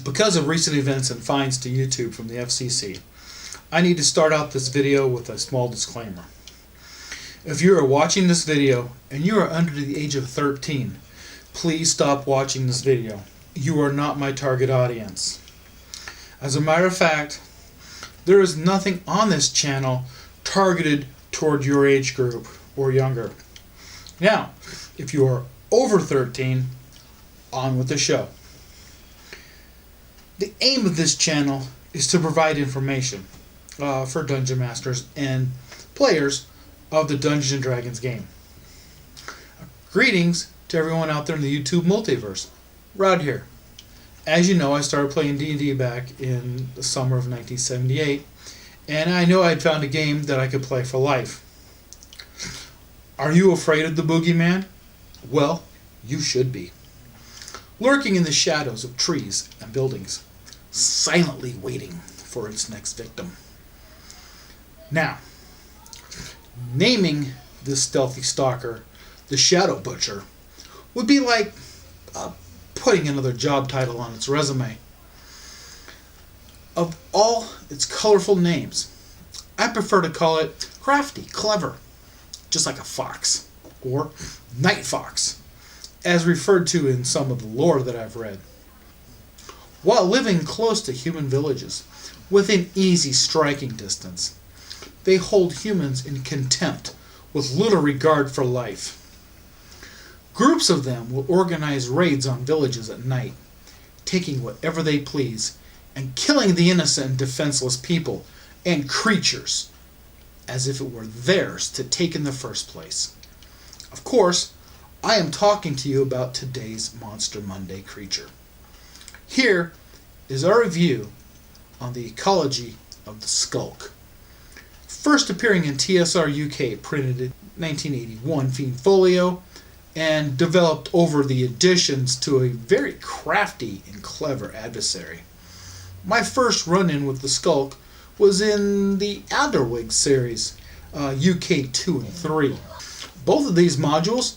Because of recent events and fines to YouTube from the FCC, I need to start out this video with a small disclaimer. If you are watching this video and you are under the age of 13, please stop watching this video. You are not my target audience. As a matter of fact, there is nothing on this channel targeted toward your age group or younger. Now, if you are over 13, on with the show. The aim of this channel is to provide information for Dungeon Masters and players of the Dungeons & Dragons game. Greetings to everyone out there in the YouTube multiverse. Rod here. As you know, I started playing D&D back in the summer of 1978, and I know I'd found a game that I could play for life. Are you afraid of the Boogieman? Well, you should be. Lurking in the shadows of trees and buildings, silently waiting for its next victim. Now, naming this stealthy stalker the Shadow Butcher would be like putting another job title on its resume. Of all its colorful names, I prefer to call it crafty, clever, just like a fox, or night fox, as referred to in some of the lore that I've read. While living close to human villages, within easy striking distance, they hold humans in contempt with little regard for life. Groups of them will organize raids on villages at night, taking whatever they please and killing the innocent and defenseless people and creatures as if it were theirs to take in the first place. Of course, I am talking to you about today's Monster Monday creature. Here is our review on the ecology of the SKULK. First appearing in TSR UK, printed in 1981 Fiend Folio, and developed over the editions to a very crafty and clever adversary. My first run-in with the SKULK was in the Alderwig series, UK 2 and 3. Both of these modules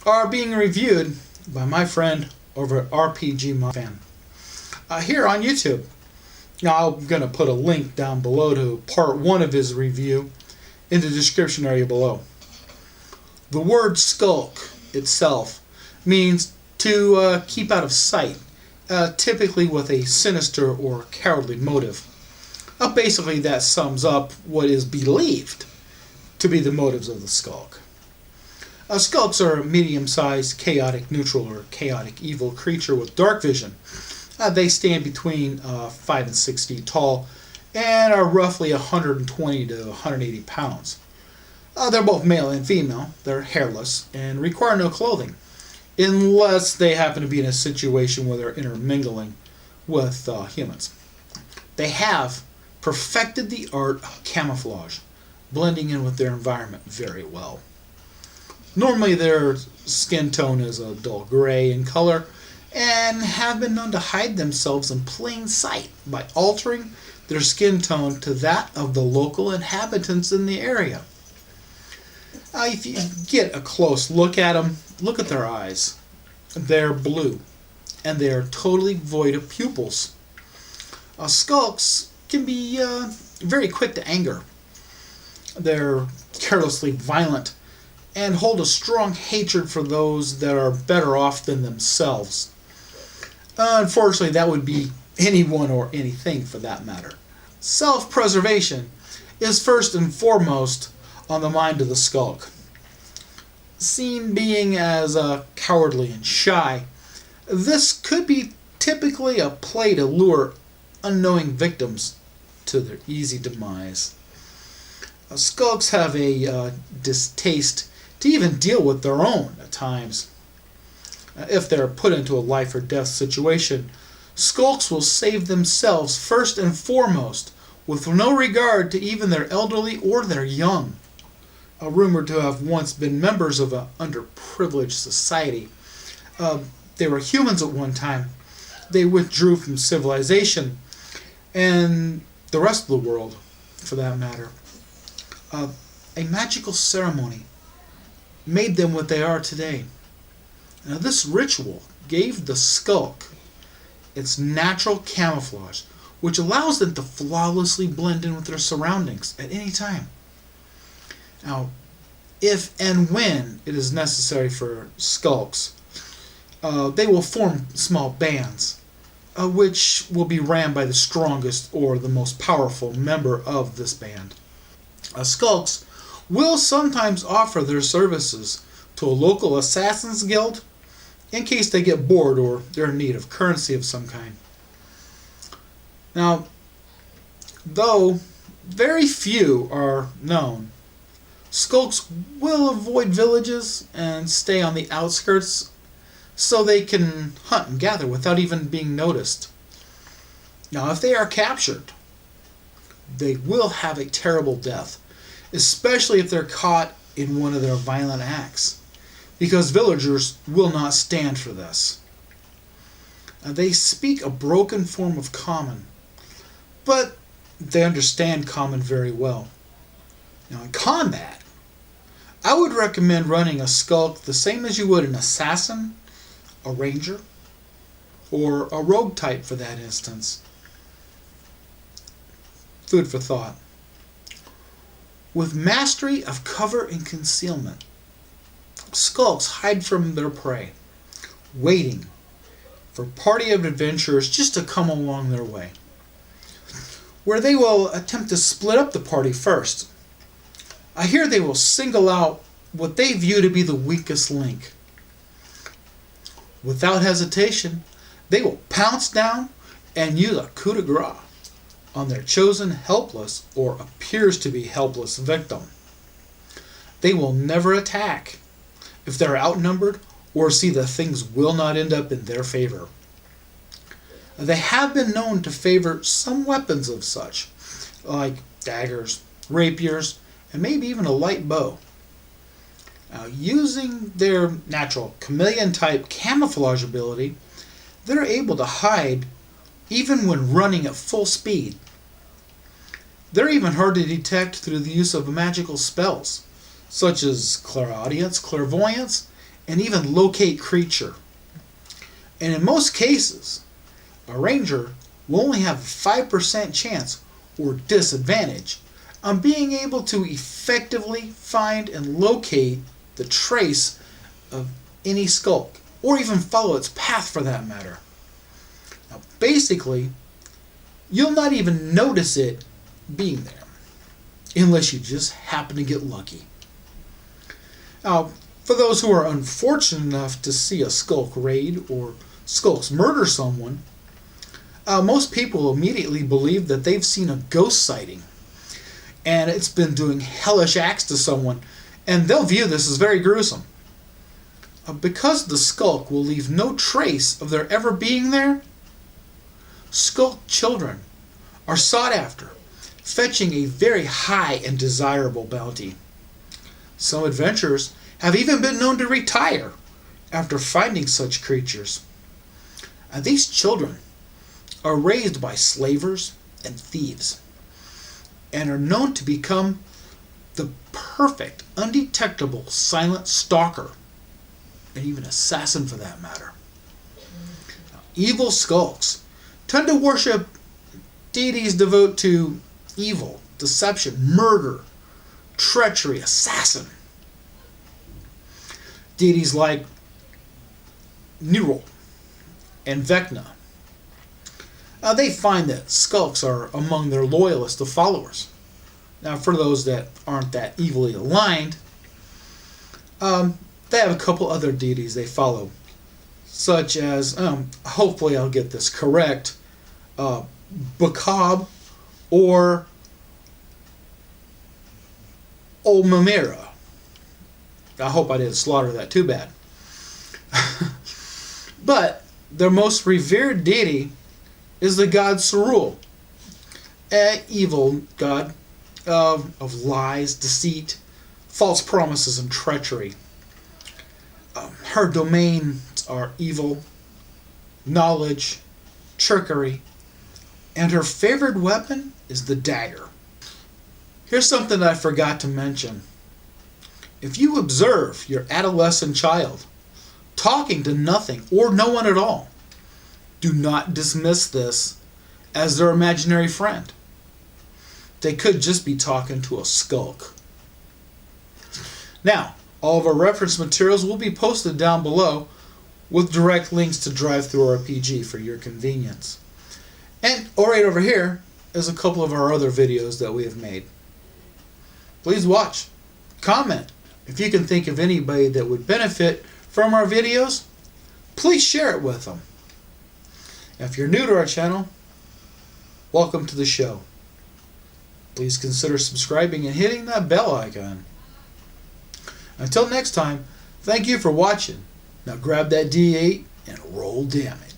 are being reviewed by my friend over at RPG Fan here on YouTube. Now I'm going to put a link down below to part 1 of his review in the description area below. The word SKULK itself means to keep out of sight, typically with a sinister or cowardly motive. Basically that sums up what is believed to be the motives of the SKULK. SKULKs are a medium-sized chaotic neutral or chaotic evil creature with dark vision. They stand between 5 and 6 feet tall and are roughly 120 to 180 pounds. They're both male and female. They're hairless and require no clothing, unless they happen to be in a situation where they're intermingling with humans. They have perfected the art of camouflage, blending in with their environment very well. Normally their skin tone is a dull gray in color and have been known to hide themselves in plain sight by altering their skin tone to that of the local inhabitants in the area. If you get a close look at them, look at their eyes. They're blue and they are totally void of pupils. SKULKs can be very quick to anger. They're carelessly violent and hold a strong hatred for those that are better off than themselves. Unfortunately, that would be anyone or anything for that matter. Self-preservation is first and foremost on the mind of the SKULK. Seen being as cowardly and shy, this could be typically a play to lure unknowing victims to their easy demise. SKULKs have a distaste to even deal with their own at times. If they're put into a life or death situation, SKULKs will save themselves first and foremost, with no regard to even their elderly or their young. Rumored to have once been members of an underprivileged society. They were humans at one time. They withdrew from civilization and the rest of the world, for that matter. A magical ceremony made them what they are today. Now, this ritual gave the SKULK its natural camouflage, which allows them to flawlessly blend in with their surroundings at any time. Now, if and when it is necessary for skulks, they will form small bands, which will be ran by the strongest or the most powerful member of this band. Skulks will sometimes offer their services to a local assassins guild in case they get bored or they're in need of currency of some kind. Now, though very few are known, skulks will avoid villages and stay on the outskirts so they can hunt and gather without even being noticed. Now, if they are captured, they will have a terrible death, especially if they're caught in one of their violent acts, because villagers will not stand for this. They speak a broken form of common, but they understand common very well. Now, in combat, I would recommend running a skulk the same as you would an assassin, a ranger, or a rogue type for that instance. Food for thought. With mastery of cover and concealment, skulks hide from their prey, waiting for a party of adventurers just to come along their way, where they will attempt to split up the party first. I hear they will single out what they view to be the weakest link. Without hesitation, they will pounce down and use a coup de grace on their chosen helpless or appears to be helpless victim. They will never attack if they're outnumbered or see that things will not end up in their favor. They have been known to favor some weapons of such, like daggers, rapiers, and maybe even a light bow. Now, using their natural chameleon-type camouflage ability, they're able to hide even when running at full speed. They're even hard to detect through the use of magical spells, such as clairaudience, clairvoyance, and even locate creature. And in most cases, a ranger will only have a 5% chance or disadvantage on being able to effectively find and locate the trace of any skulk, or even follow its path for that matter. Now, basically, you'll not even notice it being there, unless you just happen to get lucky. Now, for those who are unfortunate enough to see a skulk raid or skulks murder someone, most people immediately believe that they've seen a ghost sighting, and it's been doing hellish acts to someone, and they'll view this as very gruesome. Because the skulk will leave no trace of their ever being there, skulk children are sought after, fetching a very high and desirable bounty. Some adventurers have even been known to retire after finding such creatures. These children are raised by slavers and thieves, and are known to become the perfect, undetectable, silent stalker, and even assassin for that matter. Now, evil skulks tend to worship deities devote to evil, deception, murder, treachery, assassin. Deities like Nero and Vecna. They find that skulks are among their loyalist of followers. Now, for those that aren't that evilly aligned, they have a couple other deities they follow, such as, hopefully I'll get this correct, Bakab or Olmamira. I hope I didn't slaughter that too bad. But their most revered deity is the god Serul, an evil god of lies, deceit, false promises, and treachery. Her domains are evil, knowledge, trickery, and her favored weapon is the dagger. Here's something I forgot to mention. If you observe your adolescent child talking to nothing or no one at all, Do not dismiss this as their imaginary friend. They could just be talking to a skulk. Now, all of our reference materials will be posted down below with direct links to DriveThruRPG for your convenience. And right over here is a couple of our other videos that we have made. Please watch, comment. If you can think of anybody that would benefit from our videos, please share it with them. If you're new to our channel, welcome to the show. Please consider subscribing and hitting that bell icon. Until next time, thank you for watching. Now grab that D8 and roll damage.